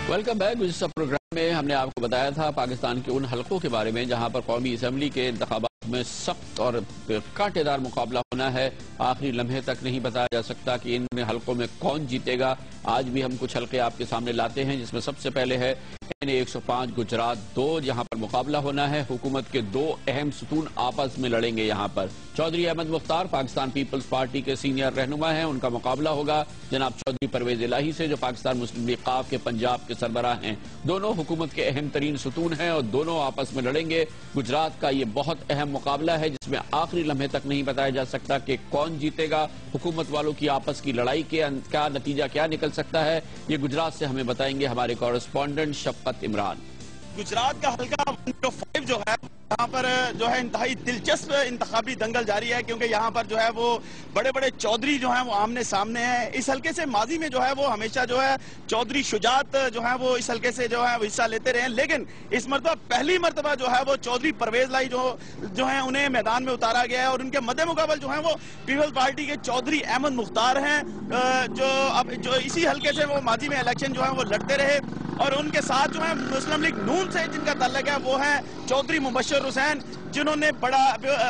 Welcome back. इस programme में हमने आपको बताया था पाकिस्तान के उन हलकों के बारे में जहां पर कौमी असम्बली के इंतखाबात में सख्त और कांटेदार मुकाबला होना है। आखिरी लम्हे तक नहीं बताया जा सकता कि इन हलकों में कौन जीतेगा। आज भी हम कुछ हलके आपके सामने लाते हैं, जिसमें सबसे पहले है NA-105 गुजरात 2, जहां पर मुकाबला होना है। हुकूमत के दो अहम सतून आपस में लड़ेंगे। यहां पर चौधरी अहमद मुख्तार पाकिस्तान पीपल्स पार्टी के सीनियर रहनुमा हैं, उनका मुकाबला होगा जनाब चौधरी परवेज इलाही से, जो पाकिस्तान मुस्लिम लीग क़ाफ के पंजाब के सरबराह हैं। दोनों हुकूमत के अहम तरीन सतून हैं और दोनों आपस में लड़ेंगे। गुजरात का ये बहुत अहम मुकाबला है, जिसमें आखिरी लम्हे तक नहीं बताया जा सकता कि कौन जीतेगा। हुकूमत वालों की आपस की लड़ाई का नतीजा क्या निकल सकता है, ये गुजरात से हमें बताएंगे हमारे कॉरेस्पॉन्डेंट शफकत इमरान। गुजरात का हल्का 105 जो है, यहाँ पर जो है इंतहाई दिलचस्प इंतखाबी दंगल जारी है, क्योंकि यहाँ पर जो है वो बड़े बड़े चौधरी जो हैं वो आमने सामने हैं। इस हल्के से माजी में जो है वो हमेशा जो है चौधरी शुजात जो है वो इस हल्के से जो है हिस्सा लेते रहे, लेकिन इस मरतबा पहली मरतबा जो है वो चौधरी परवेज लाई जो है उन्हें मैदान में उतारा गया है। और उनके मद्दे मुकाबल जो है वो पीपल्स पार्टी के चौधरी अहमद मुख्तार हैं, जो इसी हल्के से वो माजी में इलेक्शन जो है वो लड़ते रहे। और उनके साथ जो है मुस्लिम लीग नून से जिनका ताल्लुक है वो है चौधरी मुबशर हुसैन, जिन्होंने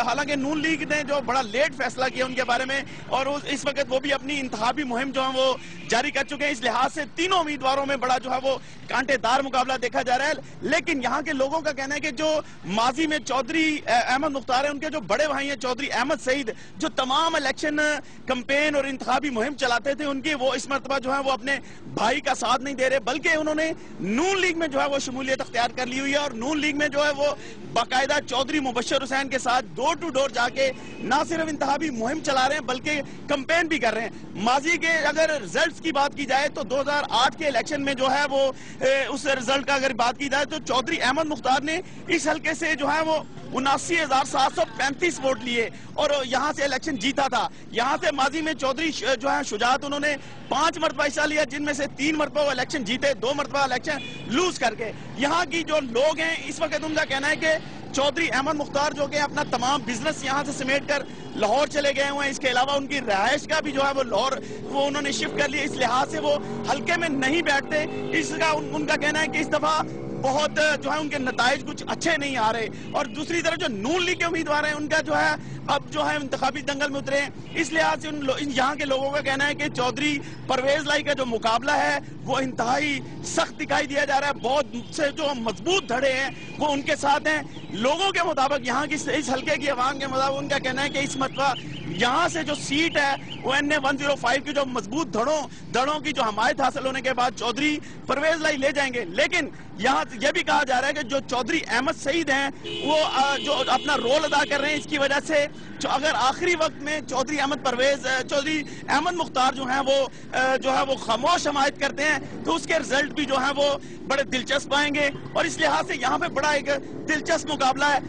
हालांकि नून लीग ने जो बड़ा लेट फैसला किया उनके बारे में, और इस वक्त वो भी अपनी इंतखाबी मुहिम जो है वो जारी कर चुके हैं। इस लिहाज से तीनों उम्मीदवारों में बड़ा जो है वो कांटेदार मुकाबला देखा जा रहा है। लेकिन यहाँ के लोगों का कहना है कि जो माजी में चौधरी अहमद मुख्तार है, उनके जो बड़े भाई हैं चौधरी अहमद सईद, जो तमाम इलेक्शन कैंपेन और इंतखाबी मुहिम चलाते थे, उनकी वो इस मरतबा जो है वो अपने भाई का साथ नहीं दे रहे, बल्कि उन्होंने नून लीग में जो है वो शमूलियत अख्तियार कर ली हुई है। और नून लीग में जो है वो बाकायदा चौधरी मुबशर हुसैन के साथ डोर टू डोर जाके ना सिर्फ इंतखाबी मुहिम चला रहे हैं बल्कि कैंपेन भी कर रहे हैं। माजी के अगर रिजल्ट्स की बात की जाए तो 2008 के इलेक्शन में जो है वो उस रिजल्ट का अगर बात की जाए तो चौधरी अहमद मुख्तार ने इस हल्के से जो है वो 79,735 वोट लिए और यहाँ से इलेक्शन जीता था। यहाँ से माजी में चौधरी जो है शुजात, उन्होंने 5 मरतबा हिस्सा लिया, जिनमें से 3 मरतबा वो इलेक्शन जीते, 2 मरतबा इलेक्शन लूज करके। यहाँ की जो लोग हैं इस वक्त उनका कहना है कि चौधरी अहमद मुख्तार जो कि अपना तमाम बिजनेस यहाँ से समेट कर लाहौर चले गए हुए हैं, इसके अलावा उनकी रहायश का भी जो है वो लाहौर वो उन्होंने शिफ्ट कर लिया, इस लिहाज से वो हल्के में नहीं बैठते। इसका उनका कहना है कि इस दफा बहुत जो है उनके नताइज कुछ अच्छे नहीं आ रहे। और दूसरी तरफ जो नून लीग के उम्मीदवार हैं, उनका जो है अब जो है इंतखाबी दंगल में उतरे हैं। इस लिहाज से यहाँ के लोगों का कहना है कि चौधरी परवेज लाई का जो मुकाबला है वो इंतहाई सख्त दिखाई दिया जा रहा है। बहुत से जो मजबूत धड़े हैं वो उनके साथ हैं। लोगों के मुताबिक, यहाँ की इस हल्के की आवाम के मुताबिक उनका कहना है कि इस मरतबा यहाँ से जो सीट है वो NA-105 की जो मजबूत धड़ों की जो हमायत हासिल होने के बाद चौधरी परवेज लाई ले जाएंगे। लेकिन यहाँ यह भी कहा जा रहा है कि जो चौधरी अहमद सईद हैं वो जो अपना रोल अदा कर रहे हैं, इसकी वजह से अगर आखिरी वक्त में चौधरी अहमद मुख्तार जो है वो खामोश हमायत करते हैं तो उसके रिजल्ट भी जो है वो बड़े दिलचस्प आएंगे। और इस लिहाज से यहाँ पे बड़ा एक दिलचस्प मुकाबला है।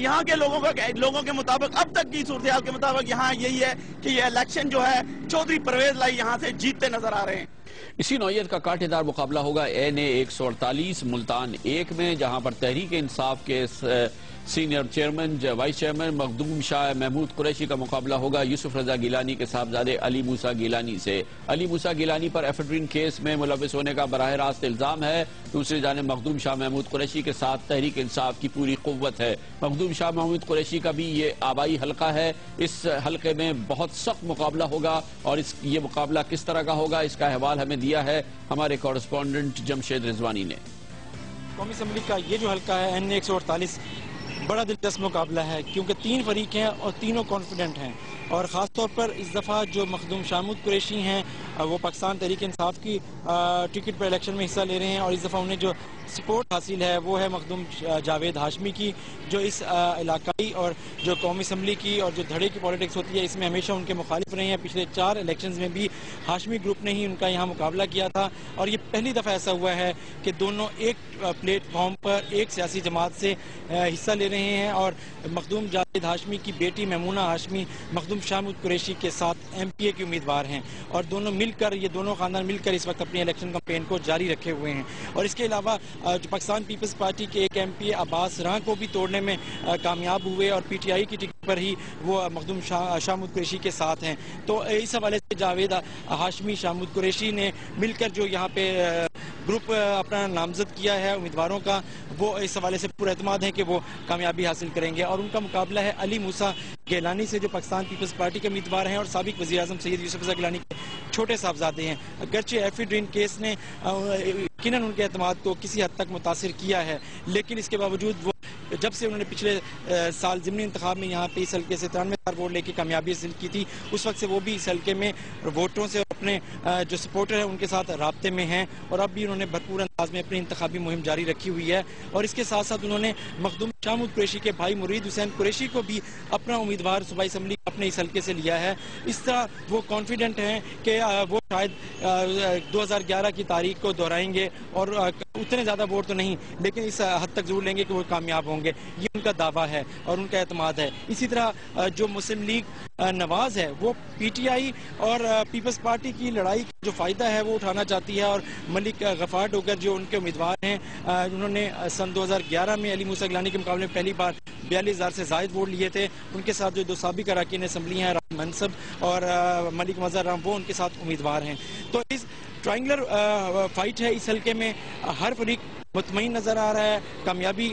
यहाँ के लोगों के मुताबिक, अब तक की सूरत हाल के मुताबिक यहाँ यही है कि ये इलेक्शन जो है चौधरी परवेज लाई यहाँ से जीतते नजर आ रहे हैं। इसी नौयत का कांटेदार मुकाबला होगा NA-148 मुल्तान 1 में, जहां पर तहरीक इंसाफ के senior chairman vice chairman Makhdoom Shah Mahmood Qureshi का मुकाबला होगा यूसुफ रजा गिलानी के साहबजादे अली मूसा गिलानी से। अली मूसा गिलानी पर एफेड्रीन केस में मुलविस होने का बराह रास्त इल्जाम है। दूसरी जानिब मखदूम शाह महमूद कुरैशी के साथ तहरीक इंसाफ की पूरी कुव्वत है। मखदूम शाह महमूद कुरैशी का भी ये आबाई हल्का है। इस हल्के में बहुत सख्त मुकाबला होगा और ये मुकाबला किस तरह का होगा, इसका अहवाल हमें दिया है हमारे कॉरेस्पॉन्डेंट जमशेद रिजवानी ने। कौमी असम्बली का ये जो हल्का है NA-148 बड़ा दिलचस्प मुकाबला है, क्योंकि 3 फरीक हैं और तीनों कॉन्फिडेंट हैं। और ख़ास तौर पर इस दफ़ा जो मखदूम शाह महमूद कुरैशी हैं वो पाकिस्तान तहरीक इंसाफ की टिकट पर इलेक्शन में हिस्सा ले रहे हैं, और इस दफ़ा उन्हें जो सपोर्ट हासिल है वो है मखदूम जावेद हाशमी की, जो इस इलाकाई और जो कौमी असम्बली की और जो धड़े की पॉलिटिक्स होती है इसमें हमेशा उनके मुखालिफ रहे हैं। पिछले 4 इलेक्शंस में भी हाशमी ग्रुप ने ही उनका यहाँ मुकाबला किया था, और ये पहली दफ़ा ऐसा हुआ है कि दोनों एक प्लेटफॉर्म पर एक सियासी जमात से हिस्सा ले रहे हैं। और मखदूम जावेद हाशमी की बेटी मेमूना हाशमी मखदूम शाह महमूद कुरैशी के साथ MPA के उम्मीदवार हैं, और ये दोनों खानदान मिलकर इस वक्त अपनी इलेक्शन कैंपेन को जारी रखे हुए हैं। और इसके अलावा जो पाकिस्तान पीपल्स पार्टी के एक MPA अब्बास राह को भी तोड़ने में कामयाब हुए, और PTI की टिकट पर ही वो मखदूम शाह महमूद कुरैशी के साथ हैं। तो इस हवाले से जावेद हाशमी शाह महमूद कुरैशी ने मिलकर जो यहाँ पे گروپ اپنا نامزد کیا ہے امیدواروں کا، وہ اس حوالے سے پورا اعتماد ہے کہ وہ کامیابی حاصل کریں گے، اور ان کا مقابلہ ہے علی موسیٰ گیلانی سے جو پاکستان پیپلز پارٹی کے امیدوار ہیں اور سابق وزیر اعظم سید یوسف رضا گیلانی کے چھوٹے صاحبزادے ہیں۔ اگرچہ ایفیڈرین کیس نے یقیناً ان کے اعتماد کو کسی حد تک متاثر کیا ہے، لیکن اس کے باوجود وہ جب سے انہوں نے پچھلے سال ضمنی انتخاب میں یہاں پہ اس حلقے سے 93,000 ووٹ لے کے کامیابی حاصل کی تھی، اس وقت سے وہ بھی اس حلقے میں ووٹروں سے اپنے جو سپورٹر ہیں ان کے ساتھ رابطے میں ہیں، اور اب بھی انہوں نے بھرپور انداز میں اپنی انتخابی مہم جاری رکھی ہوئی ہے، اور اس کے ساتھ ساتھ انہوں نے مخدوم شامود قریشی کے بھائی مرید حسین قریشی کو بھی اپنا امیدوار صوبائی اسمبلی اپنے اس حلقے سے لیا ہے۔ اس طرح وہ کانفیڈنٹ ہیں کہ وہ شاید 2011 کی تاریخ کو دہرائیں گے، اور اتنے زیادہ ووٹ تو نہیں لیکن اس حد تک ضرور لیں گے کہ وہ کامیاب ہوں گے، یہ ان کا دعویٰ ہے اور ان کا اعتماد ہے۔ اسی طرح جو مسلم لیگ نواز ہے وہ پی ٹی آئی اور پیپلز پارٹی کی لڑائی کا جو فائدہ ہے وہ اٹھانا چاہتی ہے، اور ملک غفار ڈوگر جو ان کے امیدوار ہیں انہوں نے سن 2011 میں علی موسیٰ گیلانی کے مقابلے میں پہلی بار 42,000 سے زائد ووٹ لیے تھے۔ ان کے ساتھ جو دو سابق اراکین اسمبلی ہیں رام منصب اور ملک مظہر رام، وہ ان کے ساتھ امیدوار ہیں۔ تو اس ٹرائنگلر فائٹ ہے، اس حلقے میں ہر فریق مطمئن نظر آ رہا ہے، کامیابی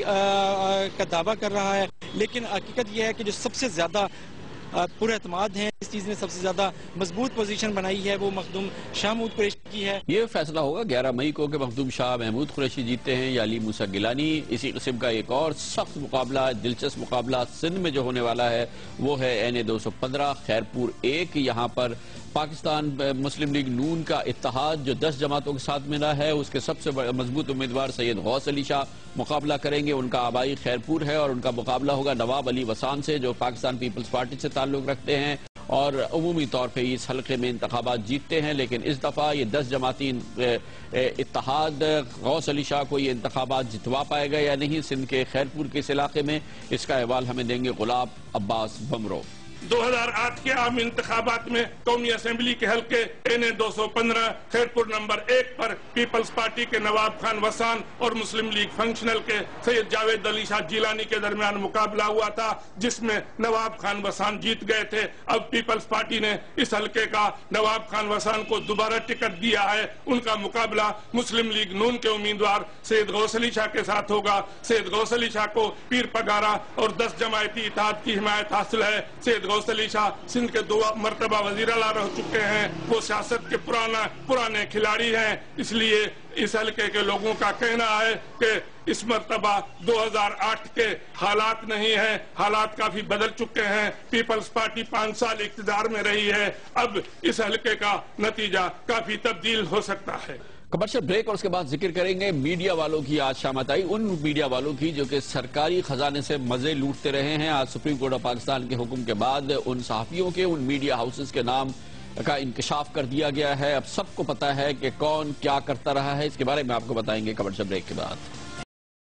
کا دعویٰ کر رہا ہے، لیکن حقیقت یہ ہے کہ جو سب سے زیادہ پورا اعتماد ہے، اس چیز نے سب سے زیادہ مضبوط پوزیشن بنائی ہے، وہ مخدوم شامود قریشی کی ہے۔ یہ فیصلہ ہوگا 11 مئی کو کہ مخدوم شاہ محمود قریشی جیتے ہیں یا علی موسیٰ گیلانی۔ اسی قسم کا ایک اور سخت مقابلہ، دلچسپ مقابلہ سندھ میں جو ہونے والا ہے وہ ہے این 215 خیرپور 1۔ یہاں پر پاکستان مسلم لیگ نون کا اتحاد جو 10 جماعتوں کے ساتھ ملا ہے، اس کے سب سے مضبوط امیدوار سید غوث علی شاہ مقابلہ کریں گے، ان کا آبائی خیرپور ہے، اور ان کا مقابلہ ہوگا نواب علی وسان سے جو پاکستان پیپلز پارٹی سے تعلق رکھتے ہیں اور عمومی طور پہ اس حلقے میں انتخابات جیتتے ہیں۔ لیکن اس دفعہ یہ 10 جماعتی اتحاد غوث علی شاہ کو یہ انتخابات جتوا پائے گا یا نہیں سندھ کے خیرپور کے اس علاقے میں، اس کا احوال ہمیں دیں گے غلام عباس بمرو۔ 2008 کے عام انتخابات میں قومی اسمبلی کے حلقے این 215 خیرپور نمبر 1 پر پیپلز پارٹی کے نواب خان وسان اور مسلم لیگ فنکشنل کے سید جاوید علی شاہ جیلانی کے درمیان مقابلہ ہوا تھا، جس میں نواب خان وسان جیت گئے تھے۔ اب پیپلز پارٹی نے اس حلقے کا نواب خان وسان کو دوبارہ ٹکٹ دیا ہے۔ ان کا مقابلہ مسلم لیگ نون کے امیدوار سید غوث علی شاہ کے ساتھ ہوگا۔ سید غوث علی شاہ کو پیر پگارا اور 10 جماعتی اتحاد کی حمایت حاصل ہے۔ سید غوث علی شاہ سندھ کے 2 مرتبہ وزیر اعلیٰ رہ چکے ہیں، وہ سیاست کے پرانے کھلاڑی ہیں، اس لیے اس حلقے کے لوگوں کا کہنا ہے کہ اس مرتبہ 2008 کے حالات نہیں ہیں، حالات کافی بدل چکے ہیں۔ پیپلز پارٹی 5 سال اقتدار میں رہی ہے، اب اس حلقے کا نتیجہ کافی تبدیل ہو سکتا ہے۔ کمرشل بریک اور اس کے بعد ذکر کریں گے میڈیا والوں کی آج شامت آئی، ان میڈیا والوں کی جو کہ سرکاری خزانے سے مزے لوٹتے رہے ہیں۔ آج سپریم کورٹ آف پاکستان کے حکم کے بعد ان صحافیوں کے، ان میڈیا ہاؤسز کے نام کا انکشاف کر دیا گیا ہے۔ اب سب کو پتا ہے کہ کون کیا کرتا رہا ہے، اس کے بارے میں آپ کو بتائیں گے کمرشل بریک کے بعد۔